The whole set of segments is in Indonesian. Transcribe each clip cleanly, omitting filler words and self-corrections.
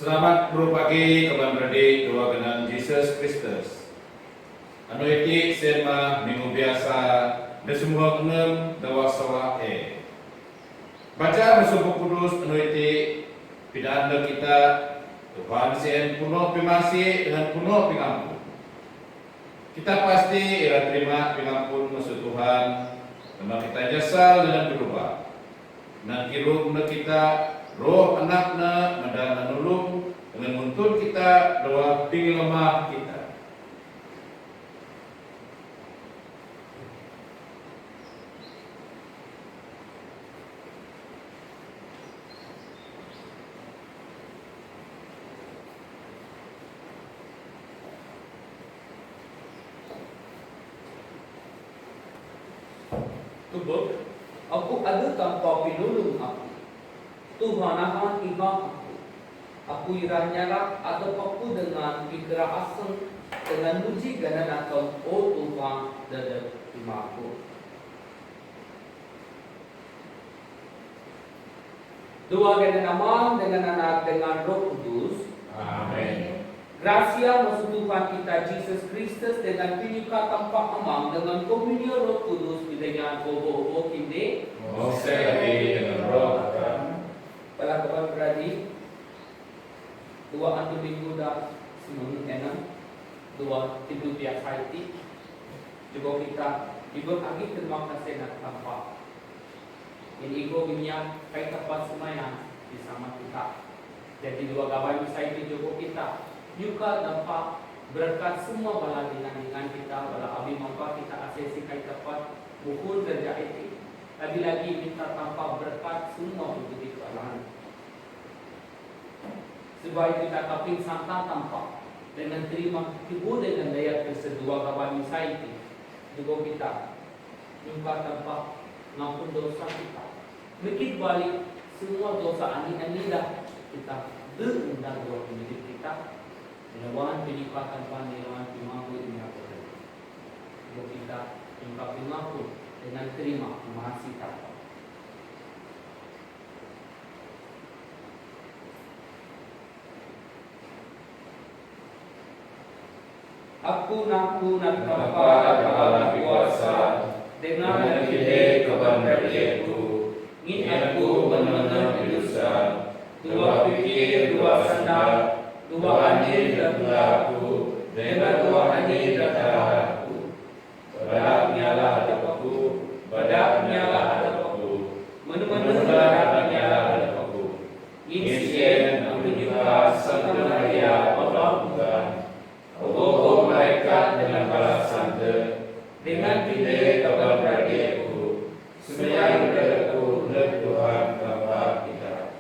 Selamat berbagi kawan beradik doa dengan Yesus Kristus. Anu iti sema minggu biasa dan semua kenem dawa sawa Baca Mesum Kudus anu iti pidaan kita Tuhan sien puno pimasi dengan puno pingampun. Kita pasti ira terima pingampun maksud Tuhan. Nama kita nyesal dengan berubah. Dan kiruk kita roh anakna medana nulung dengan muntun kita doa tinggi lemah kita. Tubuk, aku ada tanpa pinulung aku. Tuhan akan imam aku. Aku iranyala ada aku dengan pikira aseng dengan muji ganan atau oh Tuhan dada imamku. Doa ganan aman dengan anak dengan Roh Kudus. Amin. Gracia maksud Tuhan kita Yesus Kristus dengan pinyuka tanpa amang dengan komunion Roh Kudus dengan obo-obo kinde. Moseli dengan roh akan Para kawan beradik, dua antu minggu dah semenit enam, dua hidup biasa itu, juga kita juga lagi terima kasih nak tanpa. Ini ego minyak kait tempat semuanya bersama kita. Jadi dua kawan bisa itu juga kita. Juga dapat berkat semua bala dengan kita, bala abi mampa kita asesi kait tempat buku kerja itu. Lagi-lagi minta tanpa berkat semua begitu alahan. Supaya kita kaping santa tanpa dengan terima tibu dengan daya kesedua kawan misai itu juga kita jumpa tanpa ngampun dosa kita. Mungkin balik semua dosa ani dah kita diundang dua hidup kita. Dilawan penyimpanan pandilawan pimaku ini apa? Juga kita jumpa pimaku dengan terima masih tanpa. Aku nak tanpa Allah kuasa dengan ide kebanyakanku. Ingin aku mengenal dosa. Dua pikir, dua sandal, dua anjing dan berlaku, dengan dua anjing dan aku. Badaknya lah hadapaku, badaknya lah hadapaku, menu-menu badaknya lah hadapaku. Insien aku juga Santa Maria Allah Tuhan. Oh malaikat dengan bala santa, dengan ide kabar beradiku, semua dadaku untuk Tuhan Bapa kita.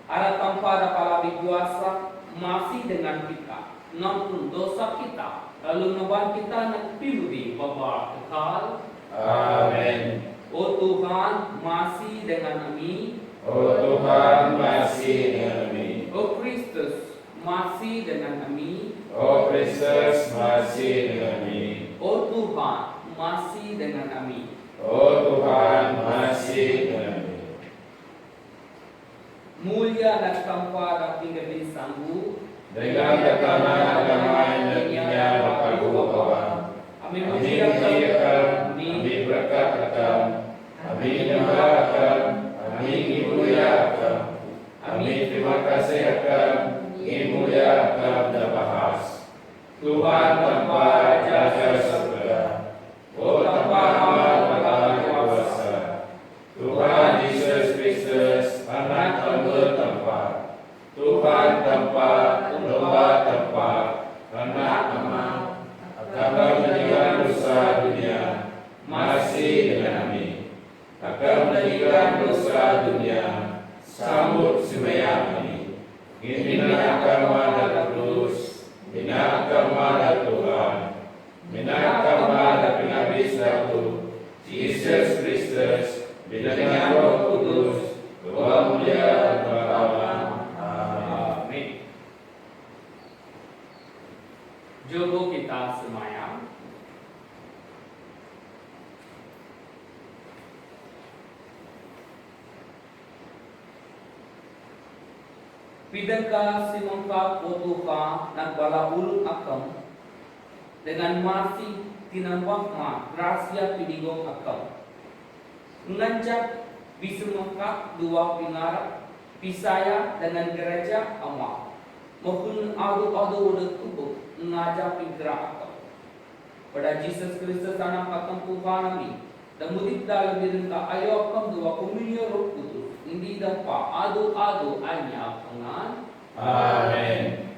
Ada tanpa ada pala kuasa masih dengan kita, nampun dosa kita, lalu nawan kita nak pilih Bapa kekal. Amin. Oh Tuhan masih dengan kami. Oh Tuhan masih dengan kami. Oh Kristus masih dengan kami. Oh Kristus masih dengan kami. Oh Tuhan masih dengan kami. Oh Tuhan masih dengan kami. Mulia dan tanpa dapat diberi sanggup Dengan tekanan damai dan inya bakalu bawa. Amin. Amin akan, amin berkat akan, amin nyembah akan, amin imulia akan, amin terima kasih akan, imulia akan dan bahas. Tuhan tanpa jaga surga, oh tanpa amal bakalan kuasa. Tuhan Yesus Kristus, anak hamba tanpa, Tuhan tanpa, domba tanpa, anak nama, akan meninggalkan dosa dunia, masih dengan kami. Akan meninggalkan dosa dunia, sambut semua kami. Mina agama dan kudus, mina agama dan Tuhan, mina agama dan penabis satu, Yesus Kristus, dengan Roh Kudus, doa mulia dan pertama. Amin. Jogo kita semayang. Pidangka simangka foto ka nagbala ulong akam dengan masih tinambak ma rahasia pidigong akam. Menganjak bisa mengkak dua pingarap pisaya dengan gereja ama. Mohon adu-adu udah tubuh mengajak pinggerak akam. Pada Yesus Kristus anak akam Tuhan kami. Dan mudik dalam diri ka ayo akam dua komunyo roh kudus. Hindi dapat adu-adu hanya pengan. Amin.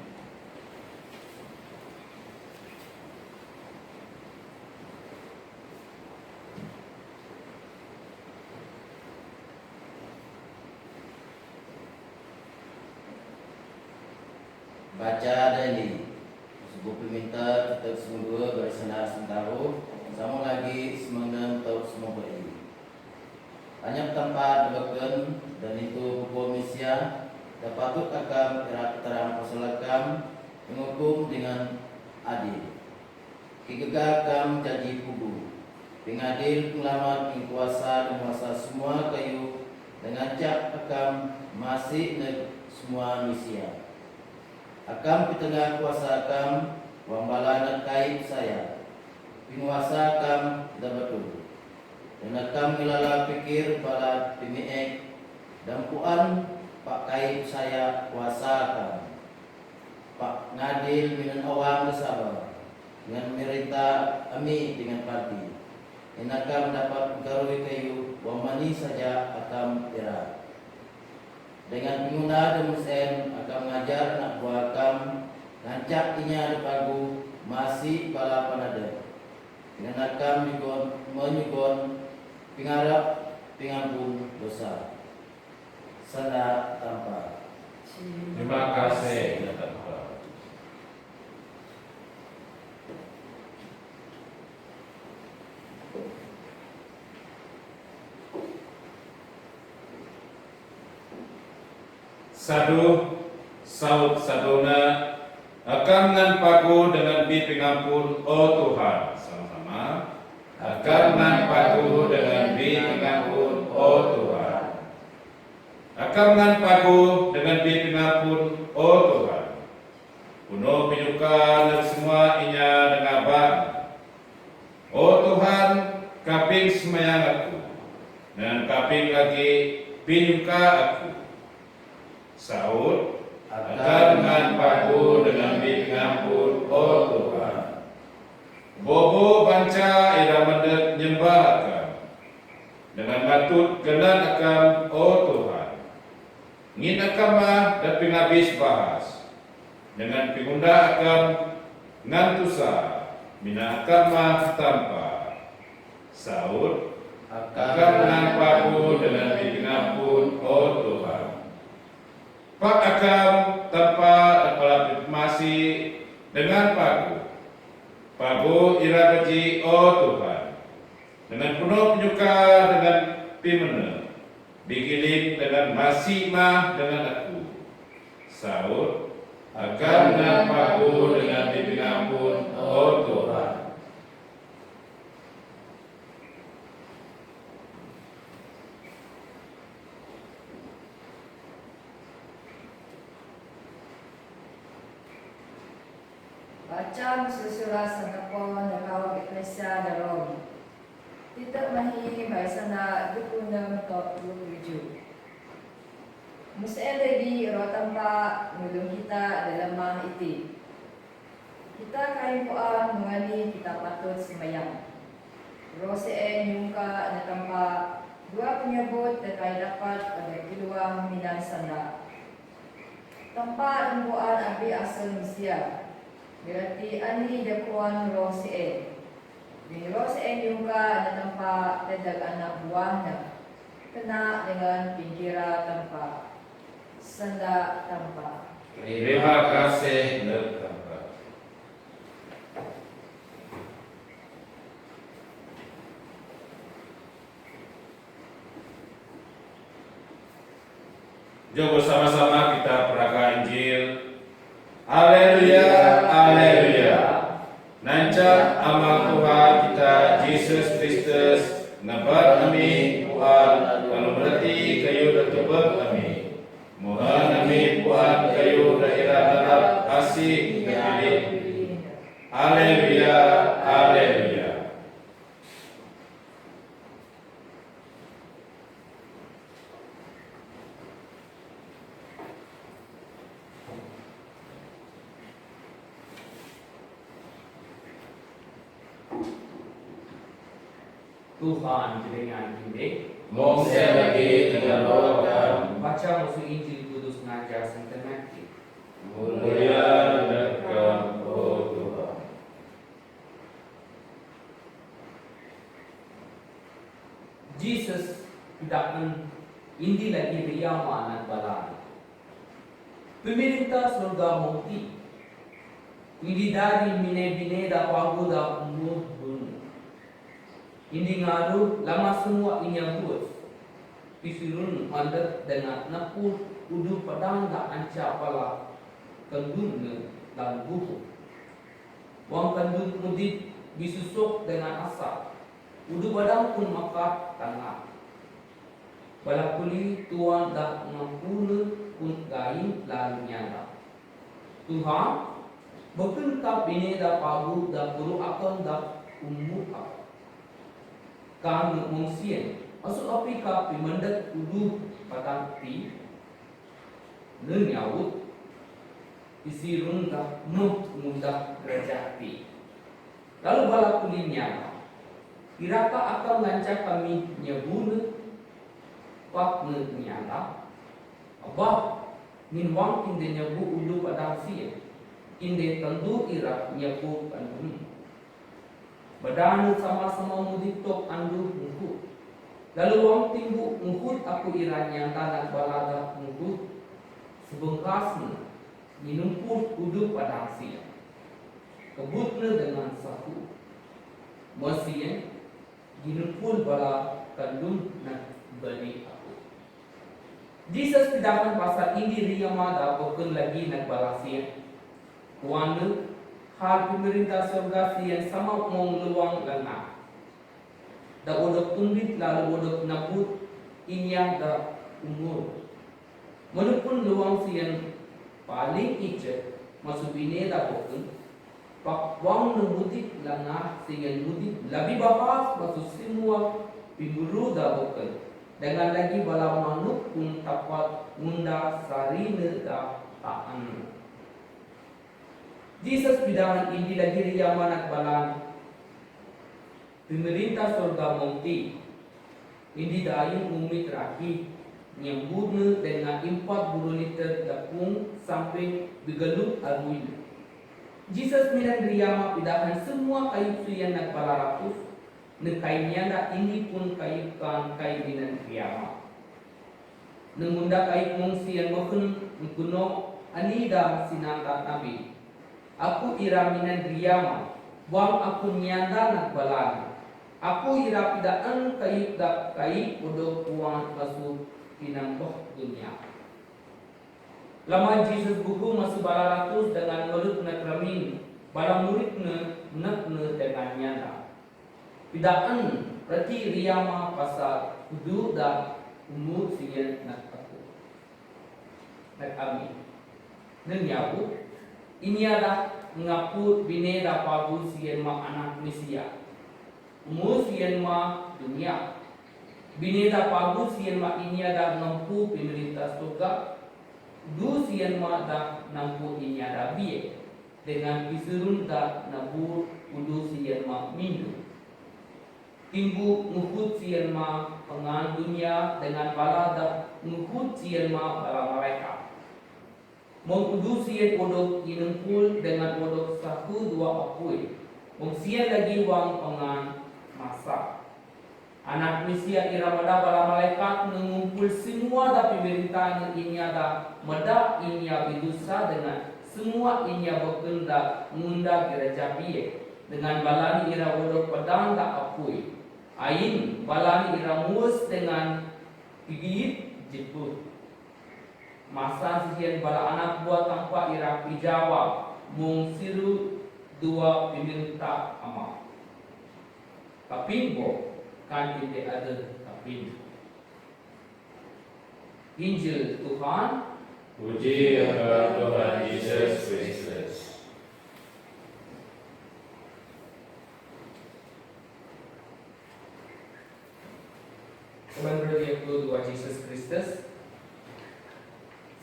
Baca dari sebuah peminta kita semua bersama sentaru sama lagi semengen tau semua beri banyak tempat dibeken dan itu buku misia dapatut akan terang perselakam menghukum dengan adil kigegakam jadi kubu pengadil penglamat kuasa dan kuasa semua kayu dengan cak akam masih semua misia akam pitengah kuasa akam wambala kait saya penguasa akam dah betul dan akam ngilala pikir bala pimiek dan puan pak kait saya kuasa akam pak ngadil minan awam bersabar dengan merintah ami dengan parti dan akam dapat garui kayu wamani saja akam tera dengan pengguna demusen akan mengajar anak buah akam ngancak inya depagu masih bala panada dengan akam menyugon pingarap pingampun dosa sada tanpa. Terima kasih ya Tuhan. Sadu saud sadona akan ngan paku dengan bi pengampun oh Tuhan sama-sama akan ngan paku dengan bi pengampun oh Tuhan akan ngan paku dengan bi pengampun oh Tuhan penuh pinyukan dan semua inya dengan bang oh Tuhan kaping semayang aku dan kaping lagi pinyuka aku Saud akan dengan paku dengan pengampun oh Tuhan bobo banca ira mendet nyembah akan dengan matut kenan akan oh Tuhan ngin akan mah dan pengabis bahas dengan pengunda akan ngantusa mina akan mah tanpa Saud akan dengan paku dengan pengampun oh Tuhan Pak akam tanpa apalah masih dengan pagu. Pagu ira beji oh Tuhan. Dengan penuh penyuka dengan pimene. Digiling dengan masih mah dengan aku. Saud akan dengan pagu dengan pengampun oh Tuhan. Baca susurat sangkapon nakawag Eklesia Darom. Tidak mahi baisana dukunang top luju. Musaelegi rotampa ngulung kita dalam mah iti. Kita kain puan mengani kita patut sembayang. Roseen nyungka natampa dua penyebut terkait dapat pada kedua minang sanda. Tanpa embuan abi asal Malaysia. Berarti ani dakuan Roseen. Di Roseen juga natampa dadag anak buahnya. Kena dengan pinggira tanpa. Sanda tanpa. Terima kasih Tuhan. Jom bersama-sama kita peraga Injil. Haleluya, haleluya. Nanca amal Tuhan kita Yesus Kristus nabat kami Tuhan kalau berarti kayu dan tebak kami. Mohon kami Tuhan Tuhan dengan ini Mong lagi dengan rohkan baca musuh Injil Kudus ngajar Saint Matthew. mulia Engkau, oh Tuhan. Jesus tidak indi lagi dia anak balan. Pemerintah surga mukti. Hindi dari mine-bine da pagu da umur bun. Hindi ngaruh lama semua inyabut. Pisurun mandat dengan napur udu padang da anca pala kandun dan buku. Wang kandun mudit bisusuk dengan asap. Udu padang pun makat tanah. Balakuli tuan dah ngampun pun gain lalu nyata. Tuhan, bukan kau bini dah pagu dah buru akan dah umur kau. Kau mengsian, masuk api kau pimendak udu padang pi. Nenyawut, isi rungkah mudah kerja pi. Lalu balakuli nyata. Kirakah akan ngancak kami nyebun pak nyata. Abah minwang inde nyabu ulu padang sia. Inde tentu irak nyabu kandung. Badanu sama-sama muditok andu ngkut. Lalu wang timbu ngkut aku iranya tanah balada ngkut. Sebengkasnya minumpur ulu padang sia. Kebutnya dengan saku. Masih ginumpul bala kandung nak balik aku. Jesus pidakan pasal ini riyama da bukan lagi nak balasian. Kuanda hal pemerintah surga sian sama mong luang lana. Da odok tundit lalu odok nabut inyang da umur. Menupun luang sian paling icet masuk bine da bukan. Pak wang numudik lana sehingga mudik lebih bahas masuk semua piburu dah bukan dengan lagi bala manuk pun dapat munda sarine dah taan. Jesus bidangan ini lagi riyaman balan pemerintah surga mukti ini daim umit raki nyambutnya dengan 40 liter tepung sampai begelut arwin. Jesus minang riyama pidahan semua kayu suyan nak balaratus nekainya na ini pun kayu kan kayu minang riyama. Nemunda kayu mongsian mohon kuno anida sinanda nabi. Aku ira minang riyama, wang aku nyanda nak balan. Aku ira pidaan kayu dak kayu udok puang masuk pinamboh dunia. Lama Jesus buku masuk balaratus dengan mulut na keramin, balang murid nak dengan nyata. Pidaan berarti riyama pasal kudu dah umur sian nak aku. Nak kami. Nenyabu ini ada mengaku bine dah pagu sian ma anak Mesia. Umur sian ma dunia. Bine dah pagu sian ma ini ada mengampu pemerintah surga. Du sian ma dah nampu ini ada biye dengan pisurun dah nabur udu sian ma mindu. Timbu ngukut sian ma pengan dunia dengan bala dah ngukut sian ma bala mereka. Mengkudu sian odok inempul dengan odok satu dua apui. Mengsian lagi wang pengan masa. Anak Mesia ira mada bala malaikat mengumpul semua da pemerintahan ini ada mada ini bidusa dengan semua ini berkenda munda gereja biye dengan balani ira odok pedang da apui. Ain balani ira mus dengan gigit jeput. Masa sian bala anak buah tanpa ira pijawa mung siru dua pemerintah ama. Kapimbo kan tidak ada tapi Injil Tuhan. Puji Engkau Tuhan Yesus Kristus. Tuhan berdoa Tuhan Yesus Kristus.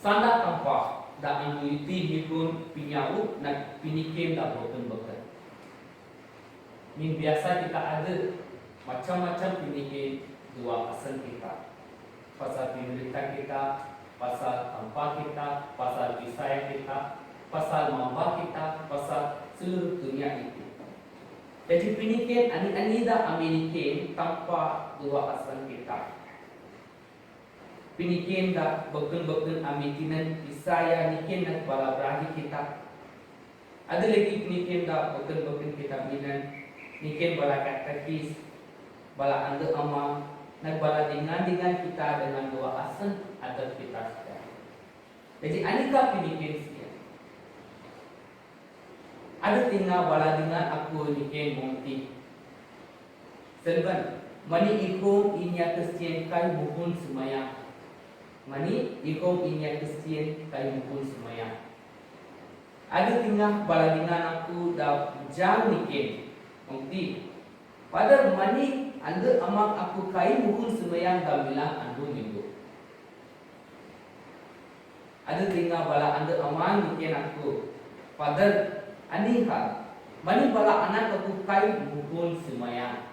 Sangat tampak dan antuiti hipun pinyaut nak pinikim tak boten. Min biasa kita ada macam-macam pinikin dua asal kita. Pasal pemerintah kita, pasal tanpa kita, pasal Bisaya kita, pasal mamba kita, pasal seluruh dunia itu. Jadi pinikin ani-ani dah Ameriken tanpa dua asal kita. Pinikin dah bekun-bekun Amerikinan Bisaya nikin nak bala beradi kita. Ada lagi pinikin dah bekun-bekun kita minan nikin bala katekis, bala anda ama nak bala dengan kita dengan dua asal adat kita sudah. Jadi anika pinikin sekian. Ada tinggal bala dengan aku nikin mungti. Serban, mani ikom inya Kristian kai buhun semaya. Mani ikom inya Kristian kai buhun semaya. Ada tinggal bala dengan aku dah jang nikin mungti. Pada mani anda amak aku kai buhun semaya dah bilang andu minggu. Ada tinggal bala anda aman nikin aku. Pada ani hal, mani bala anak aku kai buhun semayang.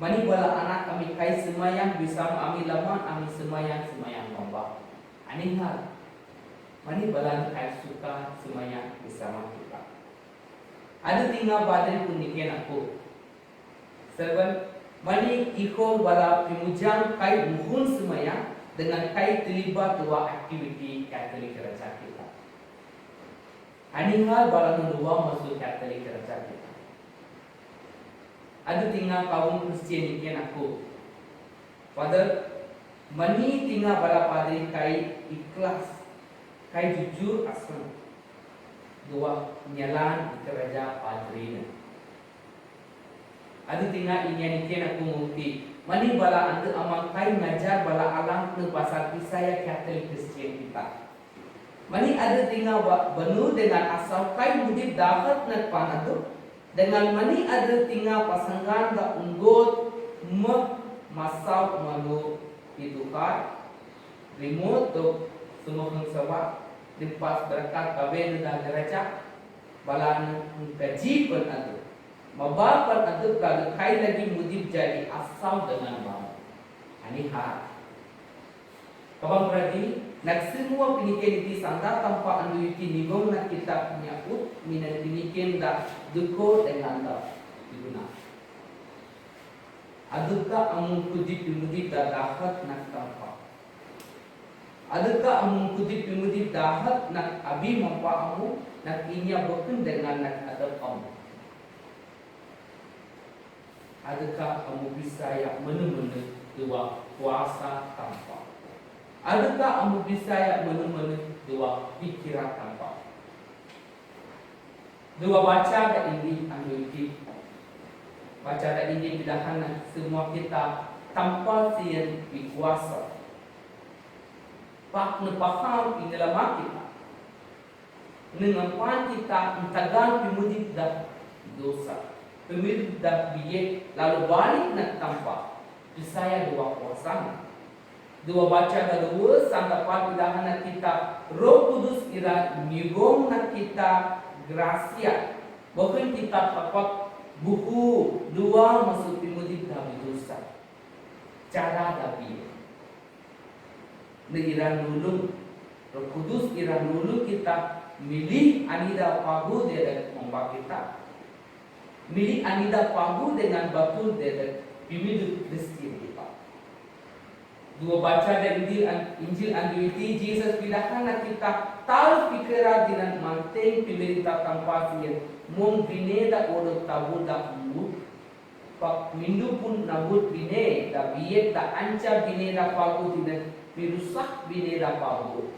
Mani bala anak kami kai semayang bisa kami lama kami semayang mamba. Ani hal, mani bala kai suka semayang bersama kita. Ada tinggal badan pun niken aku. Serban, mani iko bala pimujang kai buhun semayang dengan kai terlibat dua aktiviti Katolik gereja kita. Aningal bala dua masuk Katolik gereja kita. Ada tinggal kaum Kristian ikan aku. Pada mani tinggal bala padri kai ikhlas, kai jujur asal. Dua nyalan gereja padri. Ada tinggal ikan aku mukti. Mani bala anda amang kai ngajar bala alam ke pasal Bisaya Katolik Kristian kita. Mani ada tinggal benuh dengan asal kai mudip dapat nak panadu. Dengan mani ada tinggal pasangan da unggot masau malu hidupkan remote tu semua sahabat lepas berkat kaben dan gereja balan gaji pun ada. Mabal pun ada kalau kai lagi mudip jadi asal dengan bang. Ani hal. Kawan berarti nak semua pinikin itu sangka tanpa anu itu nigong nak kita punya minat pinikin dah duko dengan dah diguna. Adakah amun kudip pimudip dah dahat nak tanpa? Adakah amun kudip pimudip dahat nak abi mampa amu nak inya berken dengan nak adab amu? Adakah amu bisa yang menu-menu dua kuasa tanpa? Adakah kamu bisa menu-menu dua pikiran tanpa? Dua baca dan ini ambil di baca dan ini bidahana semua kita tanpa sian dikuasa. Pak nepaham inilah mak kita. Nengampan kita entagan pemudip dah dosa, pemudip dah biye lalu balik nak tanpa. Saya dua kuasa. Dua baca kedua sampai pidahana kita Roh Kudus ira nigong nak kita gracia. Bahkan kita dapat buku dua masuk pimudip dalam dosa. Cara tapi ira nulung Roh Kudus ira nulung kita milih anida pagu dia membawa kita. Milih anida pagu dengan betul dia pimudip Kristian kita. Dua baca dan Injil Andrewiti Jesus pidahkan nak kita tahu pikiran dengan manteng pemerintah tanpa sian mung bine da odok tabu da umbu pak mindu pun nabut bine da biet da anca bine da pagu dengan pirusak bine da pagu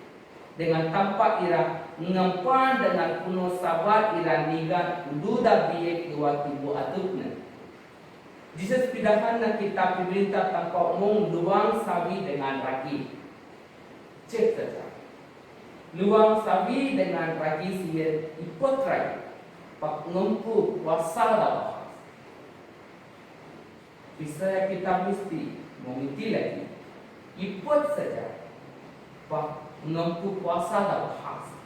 dengan tanpa ira ngampan dengan kuno sabar ira nigan udu da biet dua tibu atukna. Jesus pidahkan nak kita pemerintah tanpa umum luang sabi dengan ragi. Cek saja. Luang sabi dengan ragi siya ipotray. Pak ngumpu wasal bahas. Bisa kita mesti mengiti lagi. Ipot saja. Pak ngumpu wasal bahas.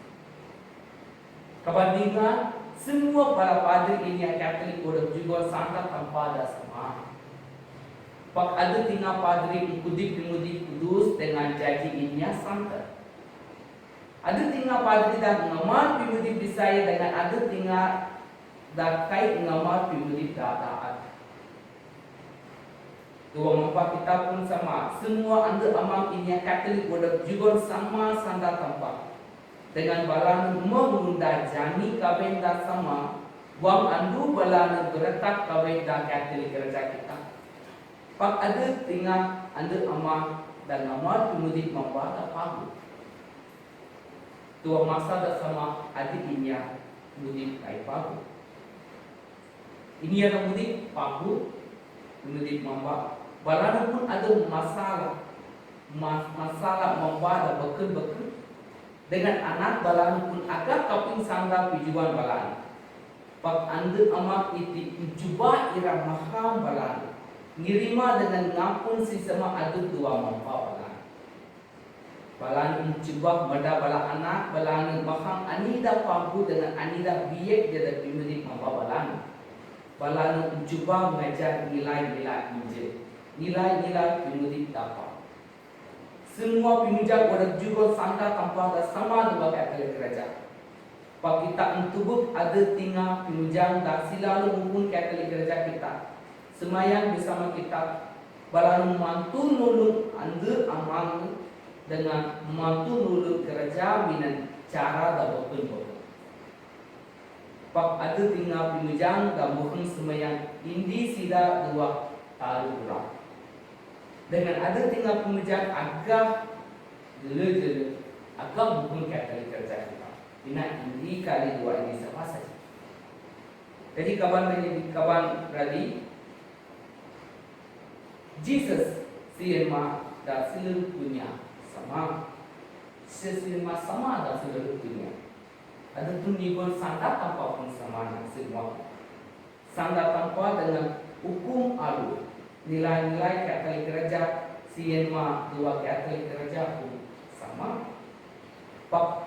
Kebandingan semua para padri ini yang Katolik udah juga sangat tanpa ada sama. Pak ada tinggal padri mengkudik kudus dengan janji inya santer. Ada tinggal padri dan ngamal pimudip disaya dengan ada tinggal dakai ngamal pimudip dataat. Dua mampak kita pun sama. Semua anda amam inya Katolik bodoh juga sama sanda tempat. Dengan balan mengunda jani kawin dah sama. Buang andu balan beretak kawin dah Katolik kerja kita. Pak ada tinggal anda amam dan ngamal pimudip membaca pagu. Dua masa dah sama adik inya mudip kai pagu. Ini yang mudip pagu, mudip mamba. Balan pun ada masalah membaca bekal. Dengan anak balan pun agak kaping sangga pijuan balan. Pak anda amat iti mencuba ira maham balan. Ngirima dengan ngapun sesama ada dua mampa balan. Balan mencuba mada bala anak balan maham anida pagu dengan anida biek jadi pimudik mampa balan. Balan mencuba mengajar nilai-nilai injil. Nilai-nilai pimudik dapat. Semua pimujak orang juga sangka tanpa sama dengan Katolik gereja. Pak kita entubuk ada tinggal pimujang dan selalu menghubung Katolik gereja kita. Semayang bersama kita balan membantu nulung anda amang dengan membantu nulung gereja dengan cara dan betul. Pak ada tinggal pimujang dan bukan semayang indi sida dua taruh. Dengan ada tinggal pemujang agak jele agak bukan Katolik gereja kita. Ina ini kali dua ini sama saja. Jadi kawan beradi Jesus sirma dan seluruh dunia sama. Sirma sama dan seluruh dunia. Ada dunia pun sangat tanpa pun sama semua. Sangat tanpa dengan hukum alu. Nilai-nilai Katolik gereja sirma dua Katolik gereja pun sama. Pak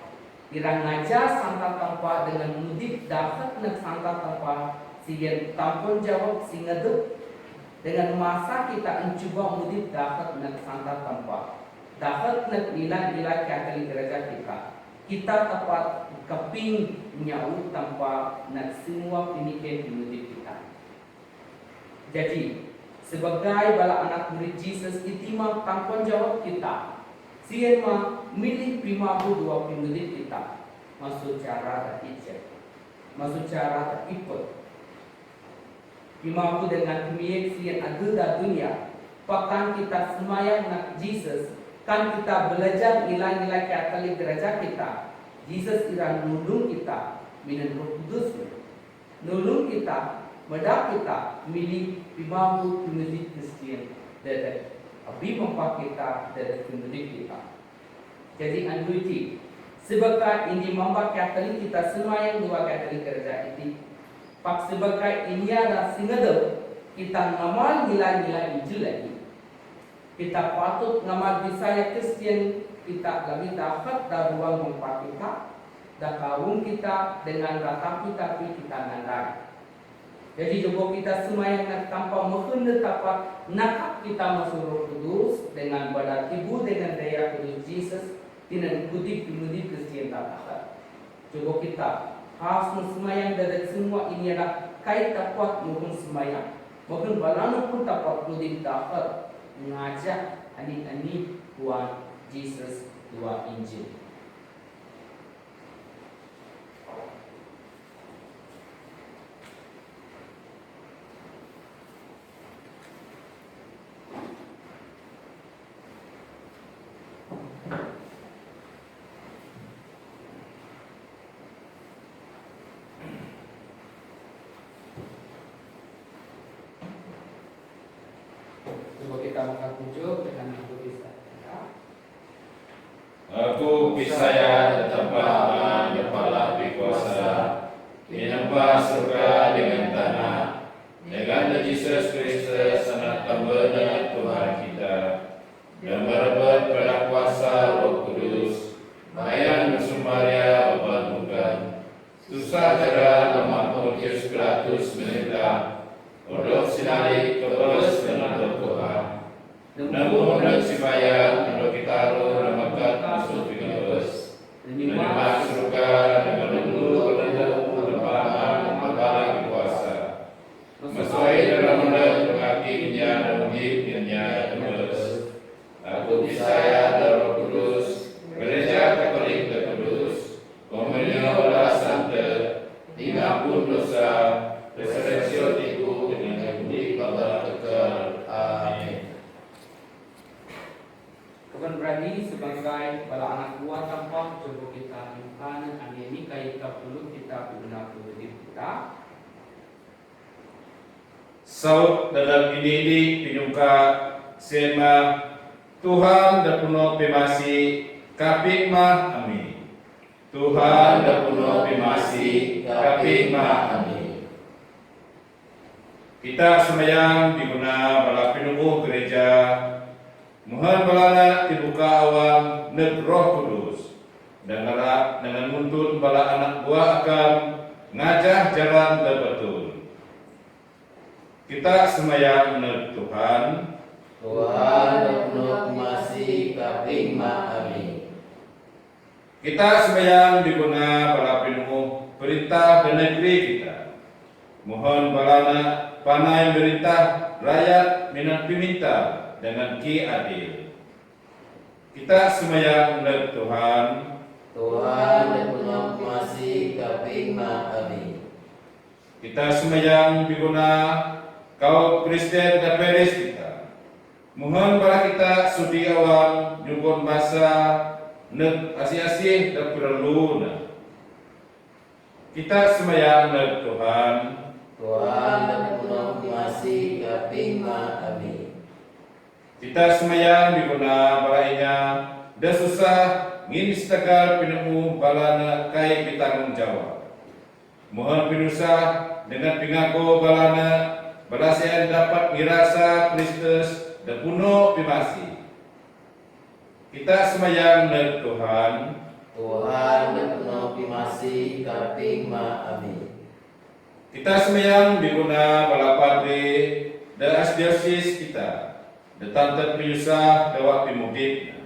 irang ngajar sangat tanpa dengan mudik dapat nak sangat tanpa sihir tampun jawab singadup. Dengan masa kita mencuba mudik dapat nak sangat tanpa dapat nak nilai-nilai Katolik gereja kita dapat keping nyaut tanpa nak semua pinikin mudik kita. Jadi sebagai bala anak murid Jesus itimam tanggung jawab kita. Sirma milih primabu dua pemudik kita. Masuk cara dan ijab. Masuk cara dan ikut. Primabu dengan pemilik sian ada dunia. Bahkan kita semayang nak Jesus. Kan kita belajar nilai-nilai Katolik gereja kita. Jesus irang nulung kita. Minum Roh Kudus. Nulung kita. Medak kita milih primabu pemudik Kristian. Dan abi mempak kita dari pemudik kita. Jadi anduiti sebagai ini mempak Katolik kita semua yang dua Katolik gereja itu. Pak sebagai ini ada singadep kita ngamal nilai-nilai Injil lagi. Kita patut ngamal Bisaya Kristian kita lagi dapat dari ruang mempak kita. Dan kawung kita dengan ratap kita ngandar. Jadi coba kita semua yang tanpa mengenal tanpa nakap kita masuk Roh Kudus dengan badan ibu dengan daya kudus Jesus dengan ikuti pimudi Kristian tak. Coba kita harus semayang dari semua ini adalah kait dapat maupun semayang maupun balanu pun dapat pimudi dapat mengajak ani Tuhan Jesus dua Injil. Kita akan tujuh dengan aku bisa. Aku Bisaya tetaplah kepala berkuasa, menyembah surga dengan tanah, dengan Yesus Kristus anak tambahnya Tuhan kita, dan merebut pada kuasa Roh Kudus, bayan bersumaria obat bukan, susah cara lemah Pontius Pilatus menentang, Odok sinari kebes dengan Tuhan. Namun dan supaya untuk kita roh ramakat masuk kebes. Menerima surga dengan menunggu penentu pertempatan apalagi kuasa. Masai dalam menang pengakinya dan menghidupnya kebes. Aku percaya dalam Roh Kudus, Gereja Katolik Kudus, komunion olah santa, diampun dosa, resurreksio tiku dengan budi kabar kekal. Amin. Kawan berani sebagai bala anak buah tanpa coba kita bukan ini kaya kita perlu kita guna hidup kita. Saud dalam ini pinyungka sema Tuhan dan puno pemasi kaping mah amin. Tuhan dan puno pemasi kaping mah amin. Kita sembahyang diguna bala pinunggu gereja. Mohon balana dibuka awan neg Roh Kudus dan harap dengan nuntun bala anak buah akan ngajah jalan betul. Kita sembahyang neg Tuhan. Tuhan dan puno pemasi kaping mah amin. Kita sembahyang diguna bala pinunggu perintah dan negeri kita. Mohon balana panai berintah rakyat minat piminta dengan ki adil. Kita sembahyang neg Tuhan. Tuhan dan puno pemasi kaping mah amin. Kita sembahyang diguna kaum Kristen dan Peris kita. Mohon bala kita sudi awam nyugun basa neg asih-asih dan perluna. Kita sembahyang neg Tuhan. Tuhan dan puno pemasi kaping mah amin. Kita sembahyang diguna balainya dan susah ngin istagal pinemu balana kai pitanggung jawab. Mohon pinusah dengan pingaku balana balasian dapat ngirasa Kristus dan puno pimasi. Kita sembahyang neg Tuhan. Tuhan dan puno pemasi kaping mah amin. Kita sembahyang diguna bala padri dan asdiosis kita. Detante piusah dawak pimudipna.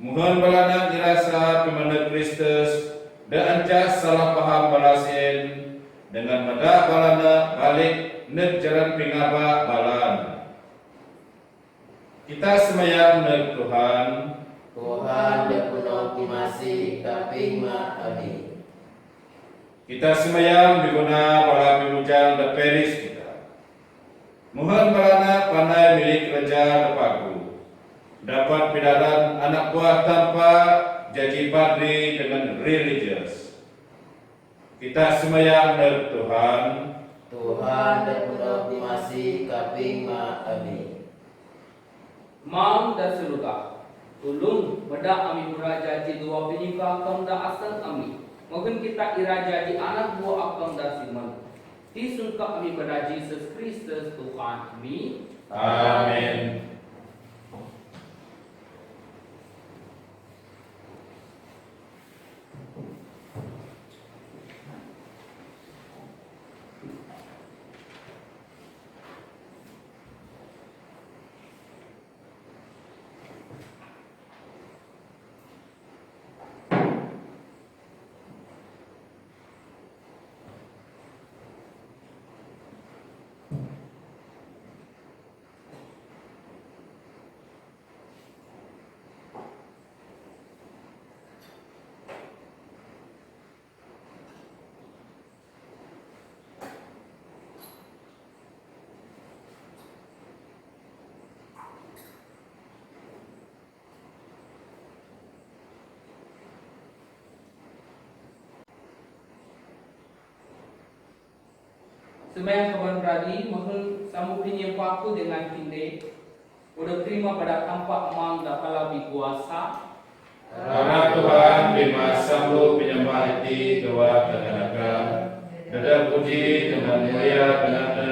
Mohon balana dirasa pimana Kristus dan ancas salah paham balasien dengan meda balana balik neg jalan pingaba balana. Kita sembahyang neg Tuhan. Tuhan dan puno pemasi kaping mah amin. Kita sembahyang diguna bala pimujang dan peris kita. Mohon balana pandai milik kerja lepaku dapat pidaran anak buah tanpa jadi padri dengan religius. Kita sembahyang neg Tuhan. Tuhan dan puno pemasi kaping mah amin. Mam dan surga, tulung beda ami meraja di dua penyuka akam da asal ami. Mungkin kita iraja di anak buah akam da siman. Disungkap kami pada Yesus Kristus Tuhan kami. Amin. Sembahyang kawan berani, mohon samu penyempa aku dengan kinde. Udah terima pada tampak emang dakala kuasa. Karena Tuhan bima sambu penyembah hati doa dan agam. Dada puji dengan mulia benana.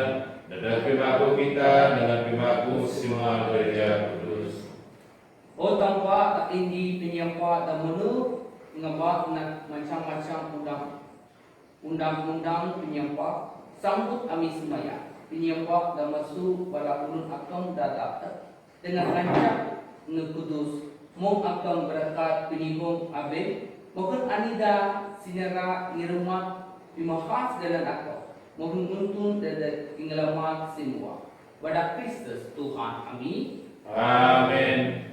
Dada pimaku kita dengan pimaku semua gereja kudus. Oh tampak tak tinggi penyempa dan menu ngebak macam-macam undang-undang penyempa. Sambut kami semaya. Pinyempak dan masuk bala ulun akam dadak dengan ngancak ngekudus mong akam berkat pinibong abe mohon anida sinera ngirumat pimahas dalam akam mohon untun dari ingalamat semua pada Kristus Tuhan kami. Amin.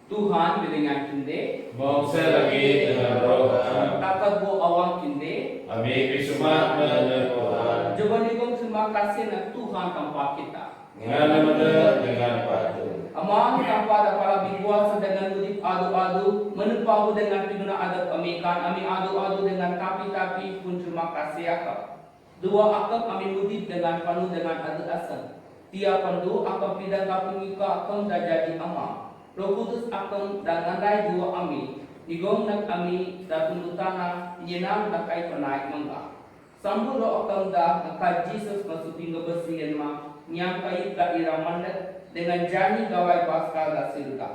Tuhan bilingan kinde, Mongse lagi dengan roh kami. takut bo awang kinde, Kami bisuma mengenal Tuhan. coba digong terima kasih na Tuhan tanpa kita. Dengan mengenal dengan patuh. Amang tanpa ada para bibuat sedangkan mudip adu-adu, menepahu dengan piduna adat amikan, ami adu-adu dengan tapi pun terima kasih akak. Dua akak kami mudip dengan panu dengan adu asal. Tiap pandu akak pidang kapungika akam dah jadi amang. Roh Kudus akan dan rai dua ami, digong nak ami dan pendutana nyenam nak ai penaik mangga. Sambu roh akan dah nak Jesus masuk tinggal bersihan ma, nyampai ke iramandat dengan jani gawai pasca dan surga.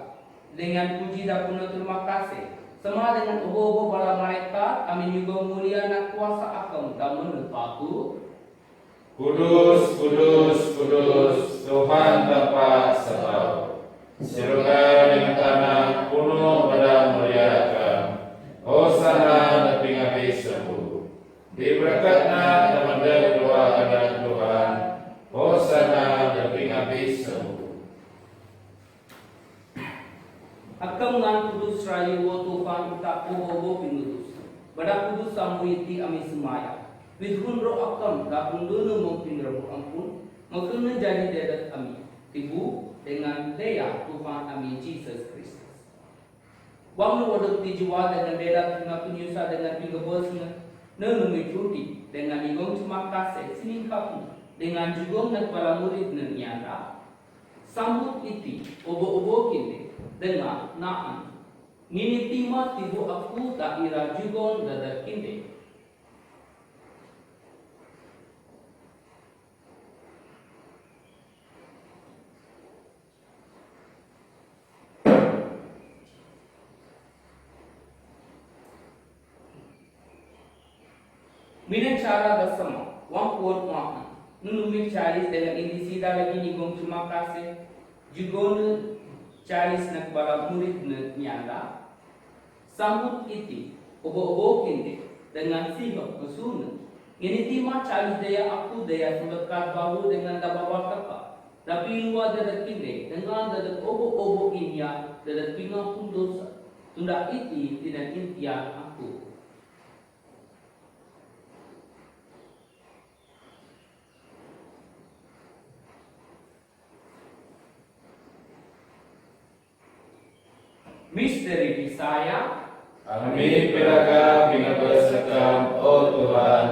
Dengan puji dan penuh terima kasih, sama dengan obo-obo bala malaikat, kami juga mulia nak kuasa akan dan menepatu. Kudus, kudus, kudus, Tuhan Bapa Sabaoth. Surga dengan tanah penuh pada muliakan. Hosana lebih habis sembuh. Diberkatna teman doa anak Tuhan. Hosana lebih habis sembuh. Akam ngan kudus rayu wo Tuhan utak obo pinudus. Bada kudus sambuiti ami semaya. Widhun roh akam gapun dunu mungkin roh ampun. Mungkin jadi dedat ami. Ibu dengan daya Tuhan kami Jesus Kristus. Wang waduk di jiwa dengan daya dengan penyusa dengan pinggabosnya, nenumi cuti dengan igong cuma kasih sini kapu dengan jugong dan para murid nyata. Sambut iti obo-obo kini dengan naan. Mini tima tibu aku tak ira jugong dada kini. Mina cara bersama, wang kuat makan. Nunumi caris dengan indisi lagi nigong cuma kasih. Juga caris nak bala murid nyata. Sambut iti, obo-obo kinde dengan sihok kesuna. Ini tima caris daya aku daya sebekat bahu dengan dabawa kakak. Tapi luar dadat kinde dengan dadat obo-obo inya dadat pingang pun dosa. Tunda iti tidak intian aku. Misteri Bisaya. Kami piraga pinagbasakan, O Tuhan,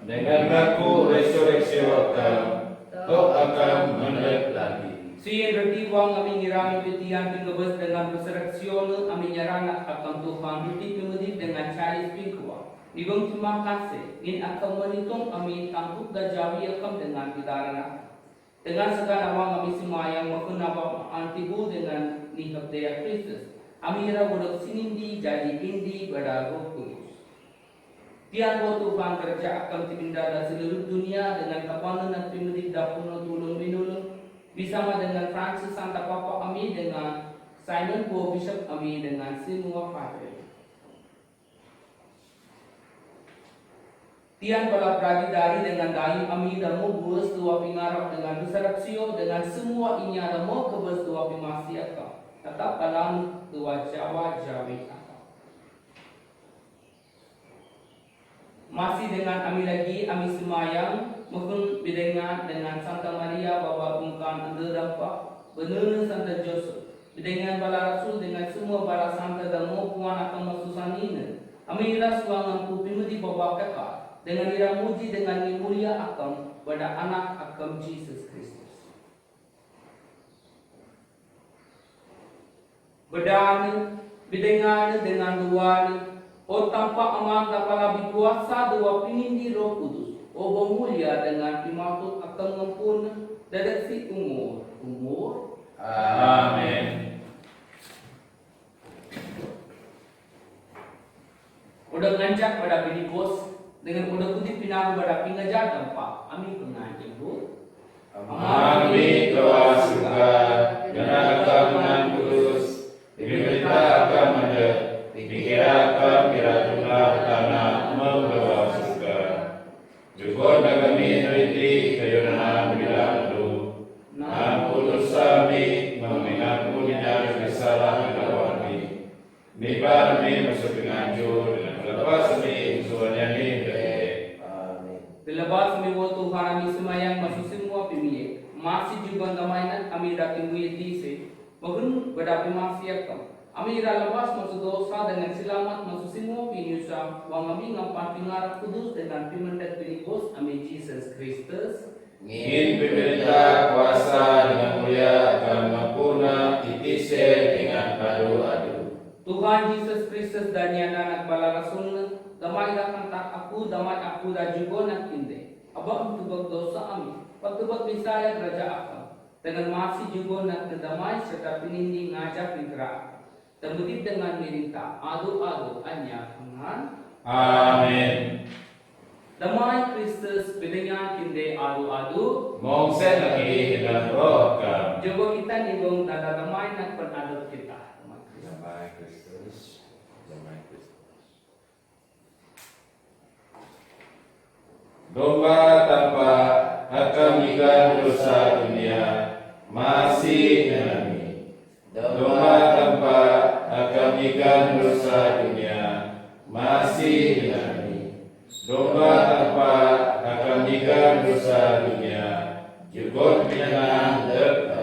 dengan ngaku resurreksi wakam, Kau akan menaik lagi. Siyan retiwang kami ngirami pitian pinggabas dengan resurreksyon kami nyarana akan Tuhan ruti pimudip dengan caris pingkwa. Digong terima kasih, in akan menitong kami tangkuk gajawi akan dengan pidarana. Dengan segala awang kami semayang makunabang antibu dengan nihab daya Kristus. Amira bodok sinindi jadi indi pada Roh Kudus. Tian bo Tuhan kerja akan tipindah dan seluruh dunia dengan kapanan dan pimudik dapuno tulung minulung bersama dengan Francis Santa Papa Ami dengan Simon Bo Bishop Ami dengan semua padre. Tian bala pradidari dengan dai Ami dan mo buas dua pingarap dengan resurreksio dengan semua inya dan mo kebes dua pimasiaka. Tetap dalam dua Jawa Jawi akal. Masih dengan kami lagi, kami semayang mungkin bidengan dengan Santa Maria Bapa Bungkan Anda Dampak benar Santa Joseph bidengan bala Rasul dengan semua bala Santa dan mau puan akan masusanina. Kami ira suangan pupimu di bawah kakak dengan ira muji dengan mulia akan pada anak akan Jesus Kristus. Bedani, bidengan dengan dua o tanpa amang dapat lebih kuasa dua pinindi Roh Kudus. O mulia dengan pimatut akan ngempun dadat si umur Amin. Udah ngajak pada Pilikos dengan udah putih pinang pada pingajar tempat. Amin pengajian bu. Amin doa suka dan akan kudus diberita akan ada dikira akan kira tunggal tanah membawa suka juga kami neliti kayunan bilang lu ampun sami mengampuninya kesalahan kami nibar mi masuk penganjur dan lepas mi suaranya ni Dilebas miwo Tuhan kami semayang masuk semua pemilik. Masih juga tamainan kami dating dise. Bahkan berdapi masih akam. Kami lepas masuk dosa dengan selamat masuk semua pinyusa. Wang kami ngampan pingarap kudus dengan pimendat Pilikos. Amin Jesus Kristus. ingin pemerintah kuasa dengan mulia akan sempurna itise dengan adu-adu. Tuhan Yesus Kristus dan yang anak bala rasul damai akan tak aku damai aku dan juga nak kinde abang tubak dosa kami patubak misaya raja akam dengan masih juga nak kedamai serta penindi ngajak mitra tembutip dengan minta adu-adu hanya dengan Amin. damai Kristus bedanya kinde adu-adu Mongsen lagi dengan roh kami. juga kita nibong dada damai nak penadut kita Damai Kristus. Damai Kristus. Domba tanpa akan ikan dosa dunia masih kami. Domba tanpa akan ikan dosa dunia masih kami. Domba tanpa akan ikan dosa dunia juga penyenang kami.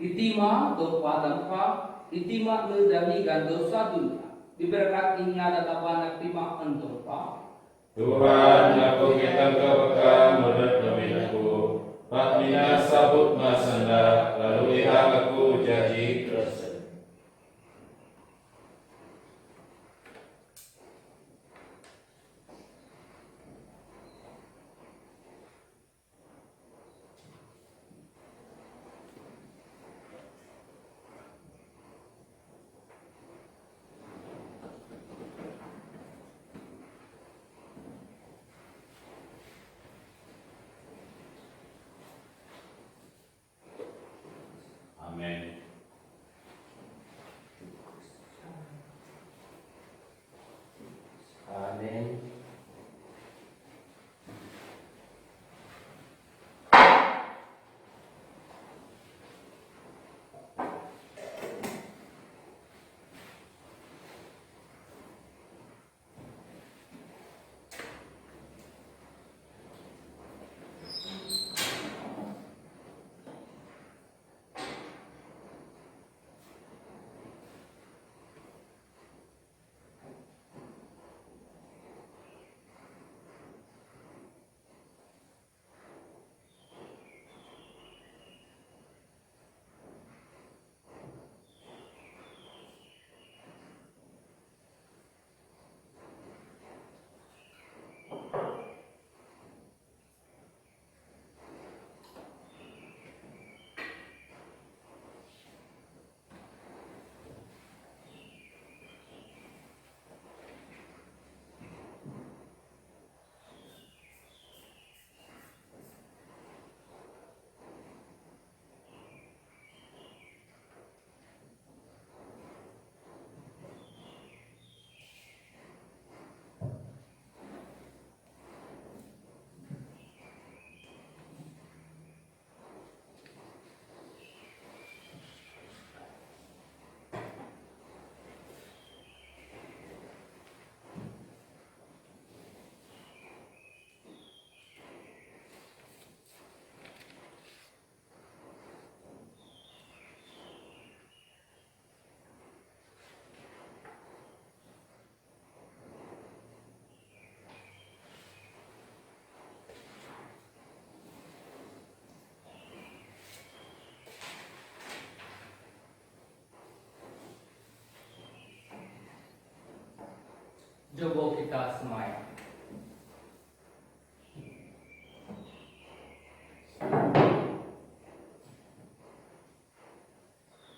Itima dopa dampa, itima mendami gandosa dunia. Diberkat ingat anak tima endopa. Tuhan, aku kita kepeka menurut pemilaku. Pak Mina sabut masanda, lalu lihat aku jadi Kristen. Coba kita semaya.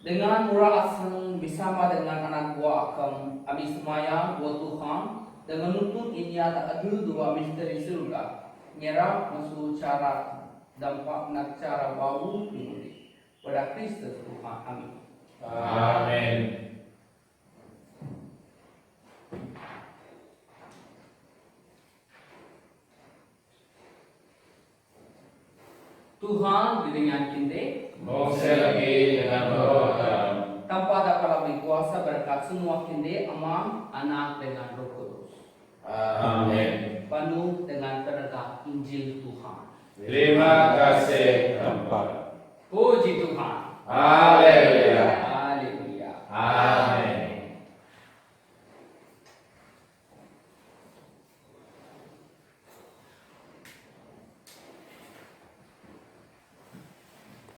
Dengan murah asing bersama dengan anak buah Akam, kami semaya buat Tuhan dengan menuntut ini tak ada dua misteri surga. Nyerah masuk cara dampak nak cara baru mengundi pada Kristus Tuhan kami. Amin. Tuhan dengan kita Mose lagi dengan roh dalam. tanpa dapat lebih kuasa berkat semua kita Ama, Anak dengan Roh Kudus. Amin. Penuh dengan tenaga Injil Tuhan. Terima kasih Bapa. Puji Tuhan. Haleluya.